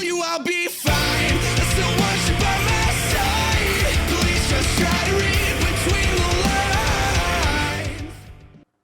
tell you I'll be fine. I still want you by my side. Please just try to read between the lines.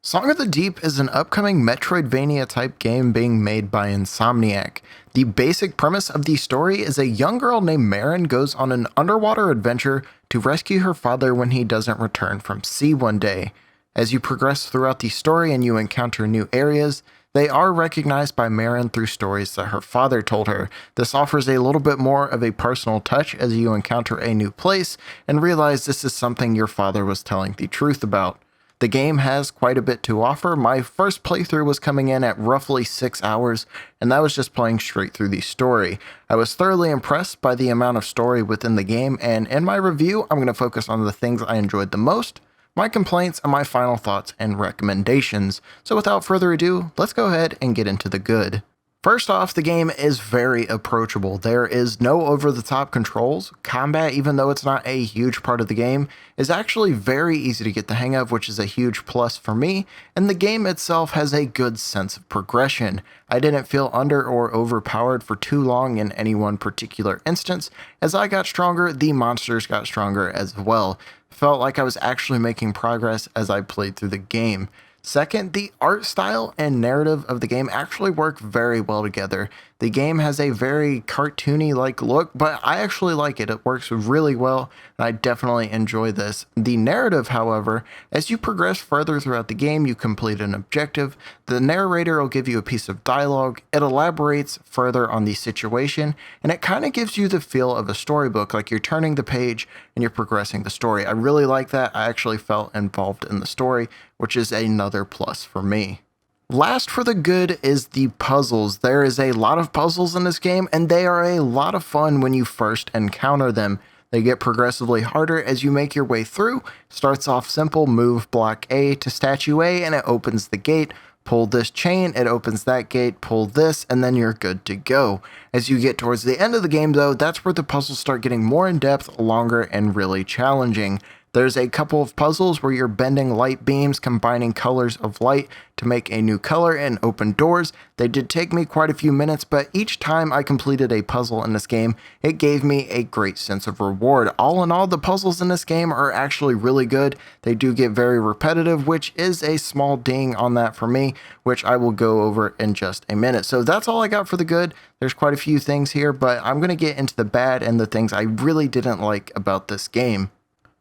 Song of the Deep is an upcoming Metroidvania type game being made by Insomniac. The basic premise of the story is a young girl named Marin goes on an underwater adventure to rescue her father when he doesn't return from sea one day. As you progress throughout the story and you encounter new areas, they are recognized by Marin through stories that her father told her. This offers a little bit more of a personal touch as you encounter a new place and realize this is something your father was telling the truth about. The game has quite a bit to offer. My first playthrough was coming in at roughly 6 hours, and that was just playing straight through the story. I was thoroughly impressed by the amount of story within the game, and in my review, I'm going to focus on the things I enjoyed the most, my complaints, and my final thoughts and recommendations. So without further ado, let's go ahead and get into the good. First off, the game is very approachable. There is no over-the-top controls. Combat, even though it's not a huge part of the game, is actually very easy to get the hang of, which is a huge plus for me, and the game itself has a good sense of progression. I didn't feel under or overpowered for too long in any one particular instance. As I got stronger, the monsters got stronger as well. Felt like I was actually making progress as I played through the game. Second, the art style and narrative of the game actually work very well together. The game has a very cartoony-like look, but I actually like it. It works really well, and I definitely enjoy this. The narrative, however, as you progress further throughout the game, you complete an objective. The narrator will give you a piece of dialogue. It elaborates further on the situation, and it kind of gives you the feel of a storybook, like you're turning the page and you're progressing the story. I really like that. I actually felt involved in the story, which is another plus for me. Last for the good is the puzzles. There is a lot of puzzles in this game, and they are a lot of fun when you first encounter them. They get progressively harder as you make your way through. Starts off simple, move block A to statue A, and it opens the gate. Pull this chain, it opens that gate, pull this, and then you're good to go. As you get towards the end of the game though, that's where the puzzles start getting more in-depth, longer, and really challenging. There's a couple of puzzles where you're bending light beams, combining colors of light to make a new color and open doors. They did take me quite a few minutes, but each time I completed a puzzle in this game, it gave me a great sense of reward. All in all, the puzzles in this game are actually really good. They do get very repetitive, which is a small ding on that for me, which I will go over in just a minute. So that's all I got for the good. There's quite a few things here, but I'm going to get into the bad and the things I really didn't like about this game.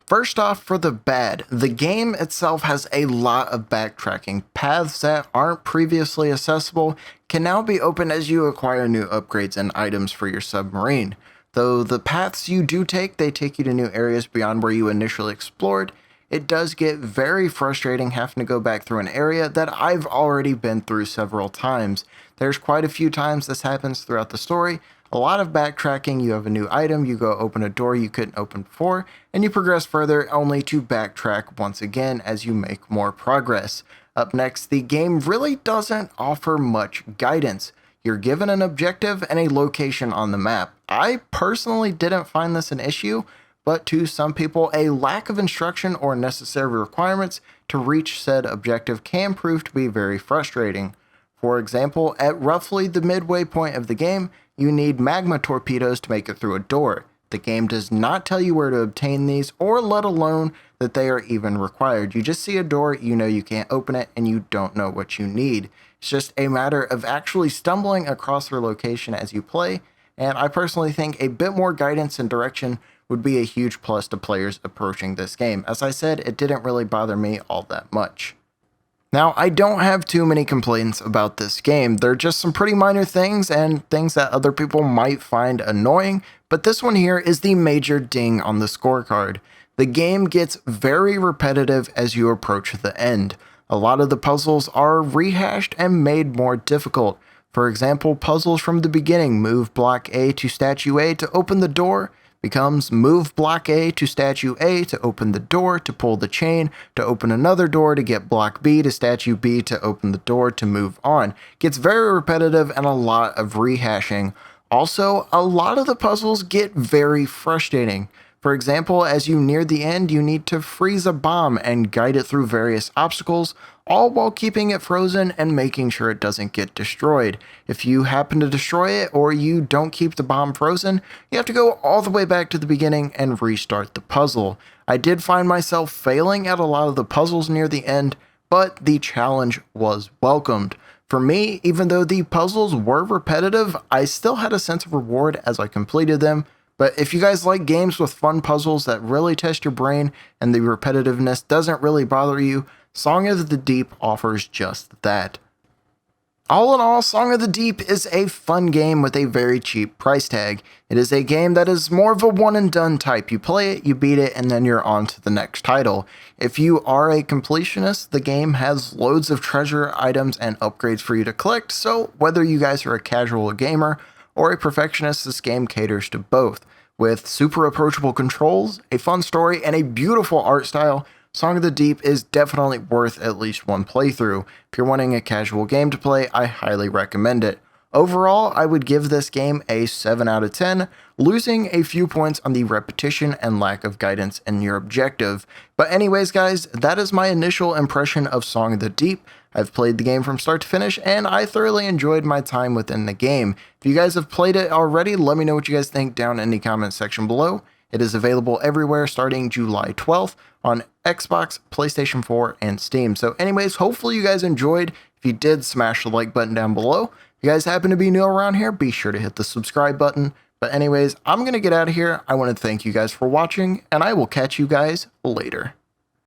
First off, for the bad, the game itself has a lot of backtracking. Paths that aren't previously accessible can now be opened as you acquire new upgrades and items for your submarine. Though the paths you do take, they take you to new areas beyond where you initially explored. It does get very frustrating having to go back through an area that I've already been through several times. There's quite a few times this happens throughout the story. A lot of backtracking, you have a new item, you go open a door you couldn't open before, and you progress further only to backtrack once again as you make more progress. Up next, the game really doesn't offer much guidance. You're given an objective and a location on the map. I personally didn't find this an issue, but to some people, a lack of instruction or necessary requirements to reach said objective can prove to be very frustrating. For example, at roughly the midway point of the game, you need magma torpedoes to make it through a door. The game does not tell you where to obtain these, or let alone that they are even required. You just see a door, you know you can't open it, and you don't know what you need. It's just a matter of actually stumbling across their location as you play, and I personally think a bit more guidance and direction would be a huge plus to players approaching this game. As I said, it didn't really bother me all that much. Now, I don't have too many complaints about this game. They're just some pretty minor things and things that other people might find annoying, but this one here is the major ding on the scorecard. The game gets very repetitive as you approach the end. A lot of the puzzles are rehashed and made more difficult. For example, puzzles from the beginning, move block A to statue A to open the door, becomes move block A to statue A to open the door, to pull the chain, to open another door, to get block B to statue B to open the door, to move on. Gets very repetitive and a lot of rehashing. Also, a lot of the puzzles get very frustrating. For example, as you near the end, you need to freeze a bomb and guide it through various obstacles, all while keeping it frozen and making sure it doesn't get destroyed. If you happen to destroy it or you don't keep the bomb frozen, you have to go all the way back to the beginning and restart the puzzle. I did find myself failing at a lot of the puzzles near the end, but the challenge was welcomed. For me, even though the puzzles were repetitive, I still had a sense of reward as I completed them. But if you guys like games with fun puzzles that really test your brain and the repetitiveness doesn't really bother you, Song of the Deep offers just that. All in all, Song of the Deep is a fun game with a very cheap price tag. It is a game that is more of a one and done type. You play it, you beat it, and then you're on to the next title. If you are a completionist, the game has loads of treasure, items, and upgrades for you to collect, so whether you guys are a casual gamer or a perfectionist, this game caters to both. With super approachable controls, a fun story, and a beautiful art style, Song of the Deep is definitely worth at least one playthrough. If you're wanting a casual game to play, I highly recommend it. Overall, I would give this game a 7 out of 10, losing a few points on the repetition and lack of guidance in your objective. But anyways guys, that is my initial impression of Song of the Deep. I've played the game from start to finish, and I thoroughly enjoyed my time within the game. If you guys have played it already, let me know what you guys think down in the comments section below. It is available everywhere starting July 12th on Xbox, PlayStation 4, and Steam. So anyways, hopefully you guys enjoyed. If you did, smash the like button down below. If you guys happen to be new around here, be sure to hit the subscribe button. But anyways, I'm going to get out of here. I want to thank you guys for watching, and I will catch you guys later.